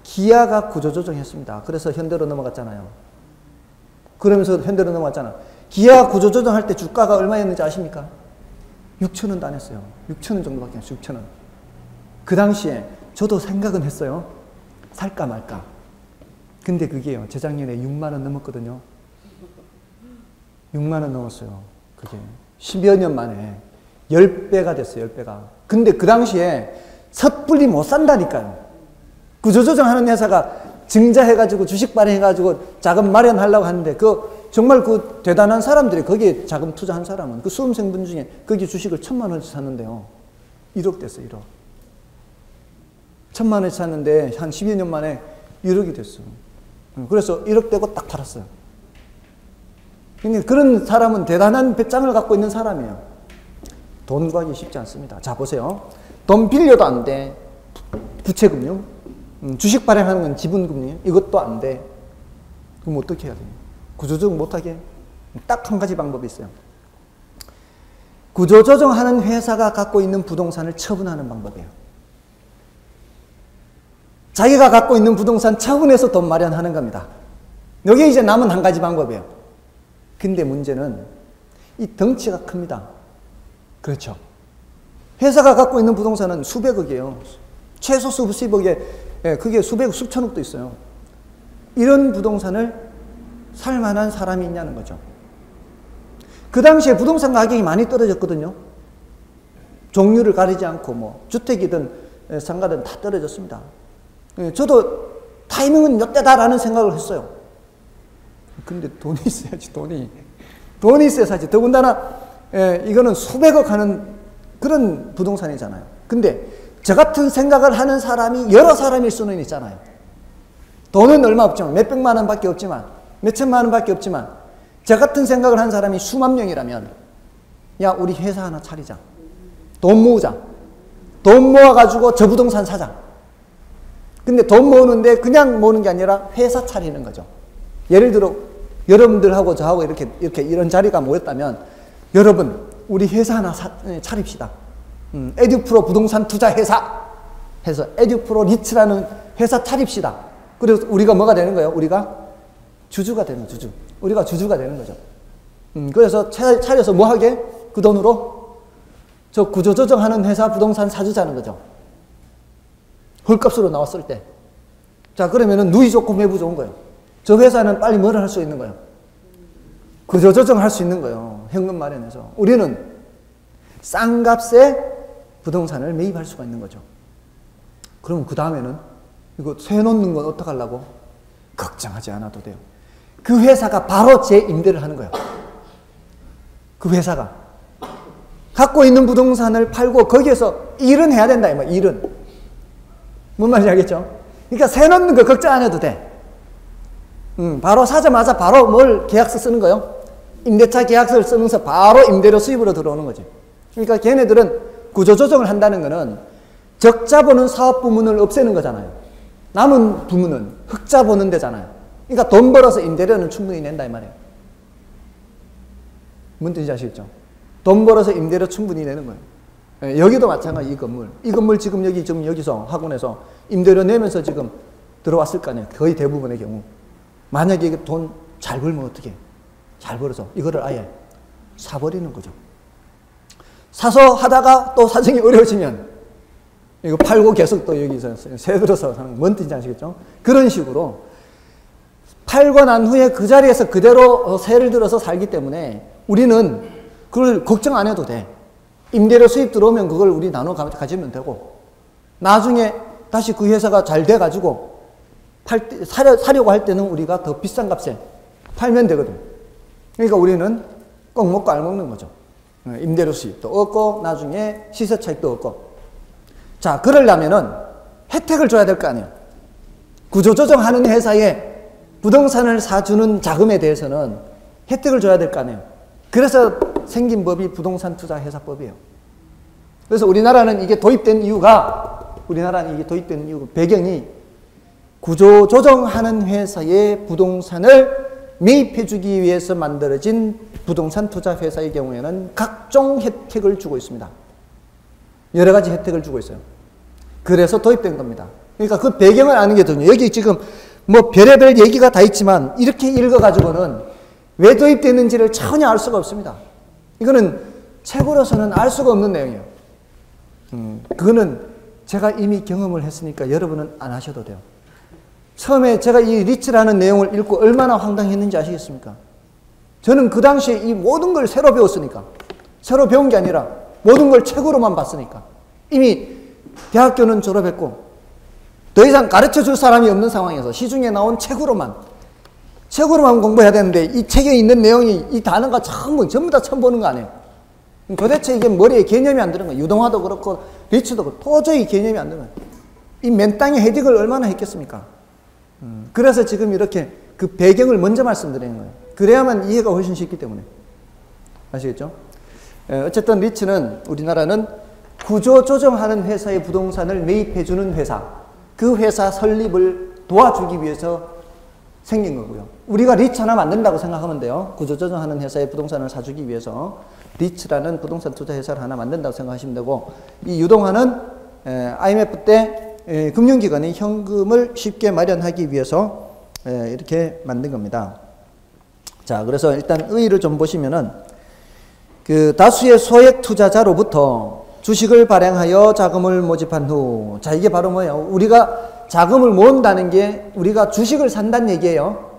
기아가 구조조정 했습니다. 그래서 현대로 넘어갔잖아요. 그러면서 현대로 넘어갔잖아. 기아 구조조정할 때 주가가 얼마였는지 아십니까? 6,000원도 안 했어요. 6,000원 정도밖에 안 했어요. 6,000원. 그 당시에 저도 생각은 했어요. 살까 말까. 근데 그게요, 재작년에 6만 원 넘었거든요. 6만 원 넘었어요. 그게 10여 년 만에 10배가 됐어요. 10배가. 근데 그 당시에 섣불리 못 산다니까요. 구조조정하는 회사가 증자해가지고 주식 발행해가지고 자금 마련하려고 하는데 정말 그 대단한 사람들이 거기에 자금 투자한 사람은 그 수험생분 중에 거기 주식을 1,000만 원씩 샀는데요. 1억 됐어요. 1억. 1,000만 원씩 샀는데 한 12년 만에 1억이 됐어요. 그래서 1억 되고 딱 팔았어요. 근데 그런 사람은 대단한 배짱을 갖고 있는 사람이에요. 돈 구하기 쉽지 않습니다. 자, 보세요. 돈 빌려도 안 돼. 부채금융. 주식 발행하는 건 지분금융. 이것도 안 돼. 그럼 어떻게 해야 돼요? 구조조정 못하게? 딱 한 가지 방법이 있어요. 구조조정하는 회사가 갖고 있는 부동산을 처분하는 방법이에요. 자기가 갖고 있는 부동산 처분해서 돈 마련하는 겁니다. 이게 이제 남은 한 가지 방법이에요. 근데 문제는 이 덩치가 큽니다. 그렇죠. 회사가 갖고 있는 부동산은 수백억이에요. 최소 수십억에, 그게 수백억, 수천억도 있어요. 이런 부동산을 살 만한 사람이 있냐는 거죠. 그 당시에 부동산 가격이 많이 떨어졌거든요. 종류를 가리지 않고 뭐 주택이든 상가든 다 떨어졌습니다. 저도 타이밍은 이때다라는 생각을 했어요. 근데 돈이 있어야지, 돈이 있어야 사지. 더군다나 이거는 수백억 하는 그런 부동산이잖아요. 근데 저 같은 생각을 하는 사람이 여러 사람일 수는 있잖아요. 돈은 얼마 없지만, 몇백만 원밖에 없지만, 몇천만 원밖에 없지만, 저 같은 생각을 하는 사람이 수만 명이라면, 야, 우리 회사 하나 차리자. 돈 모으자. 돈 모아가지고 저 부동산 사자. 근데 돈 모으는데 그냥 모으는 게 아니라 회사 차리는 거죠. 예를 들어, 여러분들하고 저하고 이렇게 이런 자리가 모였다면, 여러분, 우리 회사 하나 차립시다. 에듀프로 부동산 투자 회사 해서 에듀프로 리츠라는 회사 차립시다. 그래서 우리가 뭐가 되는 거예요? 우리가 주주가 되는 거죠. 주주. 우리가 주주가 되는 거죠. 그래서 차려서 뭐 하게? 그 돈으로 저 구조조정하는 회사 부동산 사주자는 거죠. 헐값으로 나왔을 때. 자, 그러면은 누이 좋고 매부 좋은 거예요. 저 회사는 빨리 뭐를 할 수 있는 거예요? 구조조정할 수 있는 거예요. 현금 마련해서. 우리는 싼 값에 부동산을 매입할 수가 있는 거죠. 그럼 그 다음에는 이거 세놓는 건 어떡하려고? 걱정하지 않아도 돼요. 그 회사가 바로 제 임대를 하는 거예요. 그 회사가 갖고 있는 부동산을 팔고 거기에서 일은 해야 된다. 일은. 뭔 말인지 알겠죠? 그러니까 세놓는 거 걱정 안 해도 돼. 바로 사자마자 바로 뭘 계약서 쓰는 거예요? 임대차 계약서를 쓰면서 바로 임대료 수입으로 들어오는 거지. 그러니까 걔네들은 구조조정을 한다는 거는 적자 보는 사업 부문을 없애는 거잖아요. 남은 부문은 흑자 보는 데잖아요. 그러니까 돈 벌어서 임대료는 충분히 낸다 이 말이에요. 뭔 뜻인지 아시겠죠? 돈 벌어서 임대료 충분히 내는 거예요. 여기도 마찬가지. 이 건물 지금 여기서 학원에서 임대료 내면서 지금 들어왔을 거 아니에요. 거의 대부분의 경우. 만약에 이게 돈 잘 벌면 어떻게 해요? 잘 벌어서 이거를 아예 사버리는 거죠. 사서 하다가 또 사정이 어려워지면 이거 팔고 계속 또 여기서 새 들어서 사는, 뭔 뜻인지 아시겠죠? 그런 식으로 팔고 난 후에 그 자리에서 그대로 새를 들어서 살기 때문에 우리는 그걸 걱정 안 해도 돼. 임대료 수입 들어오면 그걸 우리 나눠 가지면 되고, 나중에 다시 그 회사가 잘 돼가지고 사려고 할 때는 우리가 더 비싼 값에 팔면 되거든. 그러니까 우리는 꼭 먹고 알 먹는 거죠. 임대료 수입도 얻고 나중에 시세 차익도 얻고. 자, 그러려면은 혜택을 줘야 될 거 아니에요. 구조조정하는 회사에 부동산을 사주는 자금에 대해서는 혜택을 줘야 될 거 아니에요. 그래서 생긴 법이 부동산 투자 회사법이에요. 그래서 우리나라는 이게 도입된 이유가 배경이 구조조정하는 회사의 부동산을 매입해주기 위해서 만들어진 부동산 투자 회사의 경우에는 각종 혜택을 주고 있습니다. 여러 가지 혜택을 주고 있어요. 그래서 도입된 겁니다. 그러니까 그 배경을 아는 게 중요해요. 여기 지금 뭐 별의별 얘기가 다 있지만 이렇게 읽어가지고는 왜 도입됐는지를 전혀 알 수가 없습니다. 이거는 책으로서는 알 수가 없는 내용이에요. 그거는 제가 이미 경험을 했으니까 여러분은 안 하셔도 돼요. 처음에 제가 이 리츠라는 내용을 읽고 얼마나 황당했는지 아시겠습니까? 저는 그 당시에 이 모든 걸 새로 배웠으니까, 새로 배운 게 아니라 모든 걸 책으로만 봤으니까, 이미 대학교는 졸업했고 더 이상 가르쳐 줄 사람이 없는 상황에서 시중에 나온 책으로만 공부해야 되는데, 이 책에 있는 내용이 이 단어가 전부 다 처음 보는 거 아니에요. 도대체 이게 머리에 개념이 안 드는 거예요. 유동화도 그렇고 리츠도 그렇고 도저히 개념이 안 드는 거예요. 이 맨 땅에 헤딩을 얼마나 했겠습니까? 그래서 지금 이렇게 그 배경을 먼저 말씀드리는 거예요. 그래야만 이해가 훨씬 쉽기 때문에. 아시겠죠? 어쨌든 리츠는, 우리나라는 구조 조정하는 회사의 부동산을 매입해주는 회사, 그 회사 설립을 도와주기 위해서 생긴 거고요. 우리가 리츠 하나 만든다고 생각하면 돼요. 구조 조정하는 회사의 부동산을 사주기 위해서 리츠라는 부동산 투자 회사를 하나 만든다고 생각하시면 되고, 이 유동화는 IMF 때 금융기관이 현금을 쉽게 마련하기 위해서 이렇게 만든 겁니다. 자, 그래서 일단 의의를 좀 보시면은, 그 다수의 소액 투자자로부터 주식을 발행하여 자금을 모집한 후, 자, 이게 바로 뭐예요? 우리가 자금을 모은다는 게 우리가 주식을 산다는 얘기예요.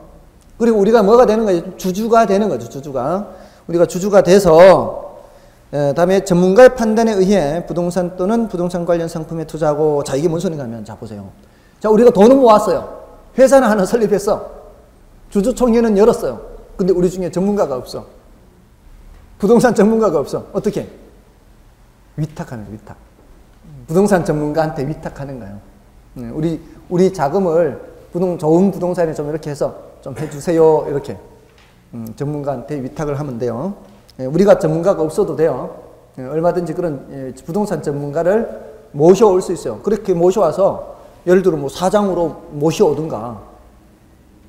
그리고 우리가 뭐가 되는 거예요? 주주가 되는 거죠, 주주가. 우리가 주주가 돼서, 다음에 전문가의 판단에 의해 부동산 또는 부동산 관련 상품에 투자하고, 자, 이게 뭔 소리가 하면, 자, 보세요. 자, 우리가 돈을 모았어요. 회사는 하나 설립했어. 주주총회는 열었어요. 근데 우리 중에 전문가가 없어. 부동산 전문가가 없어. 어떻게? 위탁하는 거예요, 위탁. 부동산 전문가한테 위탁하는 거예요. 우리 자금을 좋은 부동산에 좀 이렇게 해서 좀 해주세요. 이렇게. 전문가한테 위탁을 하면 돼요. 우리가 전문가가 없어도 돼요. 얼마든지 그런 부동산 전문가를 모셔올 수 있어요. 그렇게 모셔와서 예를 들어 뭐 사장으로 모셔오든가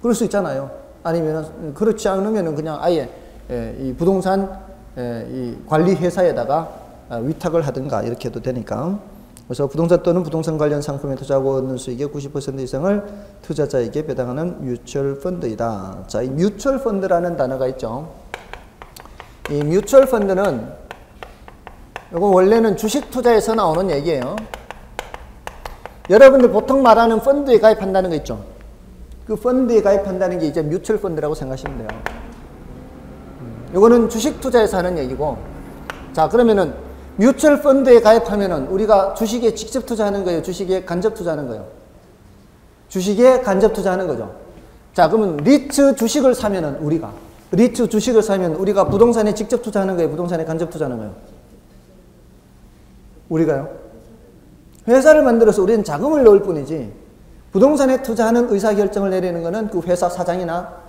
그럴 수 있잖아요. 아니면 그렇지 않으면 그냥 아예 이 부동산 이 관리 회사에다가 위탁을 하든가 이렇게 해도 되니까. 그래서 부동산 또는 부동산 관련 상품에 투자하고 얻는 수익의 90% 이상을 투자자에게 배당하는 뮤추얼 펀드이다. 자, 이 뮤추얼 펀드라는 단어가 있죠. 이 뮤추얼 펀드는 이거 원래는 주식 투자에서 나오는 얘기예요. 여러분들 보통 말하는 펀드에 가입한다는 거 있죠. 그 펀드에 가입한다는 게 이제 뮤추얼 펀드라고 생각하시면 돼요. 이거는 주식 투자에서 하는 얘기고, 자, 그러면은 뮤추얼 펀드에 가입하면은 우리가 주식에 직접 투자하는 거예요? 주식에 간접 투자하는 거예요? 주식에 간접 투자하는 거죠. 자, 그러면 리츠 주식을 사면은 우리가 부동산에 직접 투자하는 거예요? 부동산에 간접 투자하는 거예요? 우리가요? 회사를 만들어서 우리는 자금을 넣을 뿐이지, 부동산에 투자하는 의사결정을 내리는 거는 그 회사 사장이나,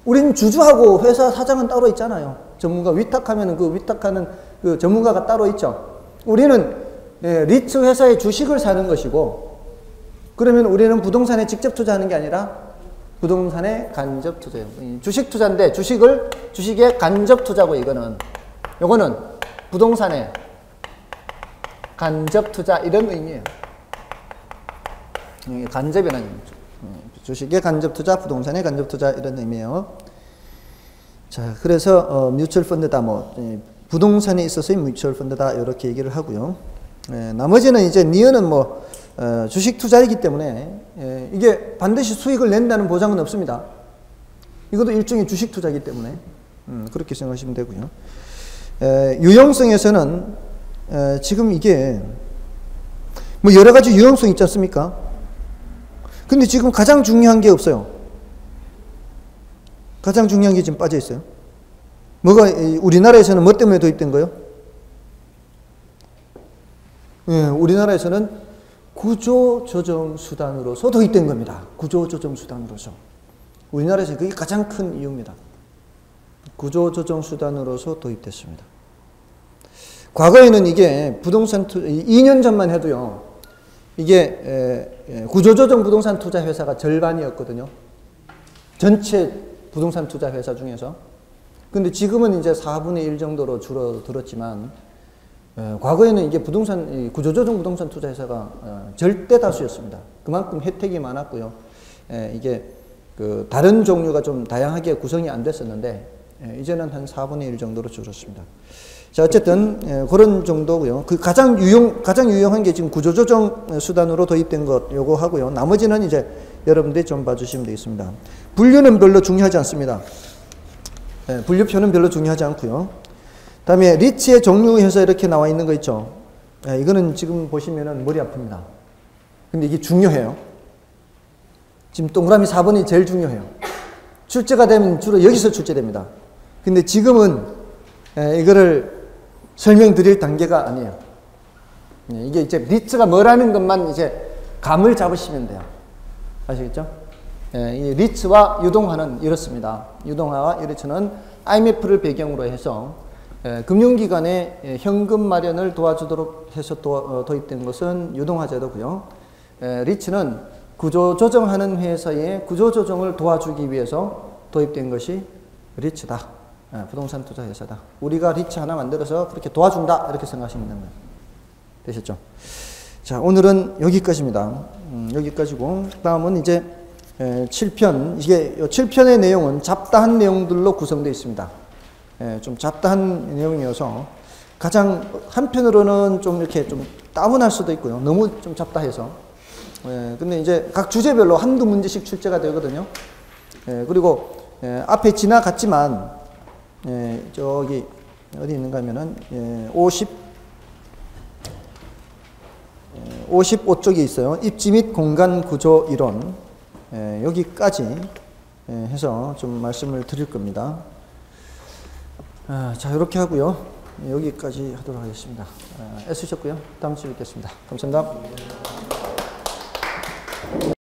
우리는 주주하고 회사 사장은 따로 있잖아요. 전문가 위탁하면 그 위탁하는 그 전문가가 따로 있죠. 우리는 리츠 회사의 주식을 사는 것이고, 그러면 우리는 부동산에 직접 투자하는 게 아니라 부동산에 간접 투자예요. 주식 투자인데 주식에 간접 투자고, 요거는 부동산에 간접 투자 이런 의미예요. 간접이라는 의미죠. 주식에 간접 투자, 부동산에 간접 투자 이런 의미예요. 자, 그래서 뮤추얼 펀드다, 부동산에 있어서의 뮤추얼 펀드다 이렇게 얘기를 하고요. 나머지는 이제 니은은 주식 투자이기 때문에 이게 반드시 수익을 낸다는 보장은 없습니다. 이것도 일종의 주식 투자이기 때문에 그렇게 생각하시면 되고요. 유용성에서는 지금 이게 여러 가지 유용성 있지 않습니까? 근데 지금 가장 중요한 게 없어요. 가장 중요한 게 지금 빠져 있어요. 우리나라에서는 뭐 때문에 도입된 거예요? 우리나라에서는 구조조정 수단으로서 도입된 겁니다. 구조조정 수단으로서. 우리나라에서 그게 가장 큰 이유입니다. 구조조정 수단으로서 도입됐습니다. 과거에는 이게 부동산 2년 전만 해도요, 이게 구조조정 부동산 투자 회사가 절반이었거든요. 전체 부동산 투자 회사 중에서. 근데 지금은 이제 4분의 1 정도로 줄어들었지만, 과거에는 이게 구조조정 부동산 투자 회사가 절대 다수였습니다. 그만큼 혜택이 많았고요. 이게 그 다른 종류가 좀 다양하게 구성이 안 됐었는데 이제는 한 4분의 1 정도로 줄었습니다. 자, 어쨌든 그런 정도고요. 그 가장 유용한 게 지금 구조조정 수단으로 도입된 것 요거 하고요. 나머지는 이제 여러분들이 좀 봐주시면 되겠습니다. 분류는 별로 중요하지 않습니다. 분류표는 별로 중요하지 않고요. 다음에 리츠의 종류에서 이렇게 나와 있는 거 있죠. 이거는 지금 보시면은 머리 아픕니다. 근데 이게 중요해요. 지금 동그라미 4번이 제일 중요해요. 출제가 되면 주로 여기서 출제됩니다. 근데 지금은 이거를 설명드릴 단계가 아니에요. 이게 이제 리츠가 뭐라는 것만 이제 감을 잡으시면 돼요. 아시겠죠? 이 리츠와 유동화는 이렇습니다. 유동화와 리츠는 IMF를 배경으로 해서 금융기관의 현금 마련을 도와주도록 해서 도입된 것은 유동화 제도고요. 리츠는 구조조정하는 회사의 구조조정을 도와주기 위해서 도입된 것이 리츠다. 부동산 투자 회사다. 우리가 리츠 하나 만들어서 그렇게 도와준다. 이렇게 생각하시면 됩니다. 되셨죠? 자, 오늘은 여기까지입니다. 여기까지고, 다음은 이제 7편. 이게 7편의 내용은 잡다한 내용들로 구성되어 있습니다. 좀 잡다한 내용이어서 가장 한편으로는 좀 이렇게 좀 다운할 수도 있고요. 너무 좀 잡다해서. 근데 이제 각 주제별로 한두 문제씩 출제가 되거든요. 그리고 앞에 지나갔지만 저기 어디 있는가 하면은 55쪽에 있어요. 입지 및 공간 구조 이론. 여기까지 해서 좀 말씀을 드릴 겁니다. 자, 이렇게 하고요. 여기까지 하도록 하겠습니다. 애쓰셨고요. 다음 주에 뵙겠습니다. 감사합니다.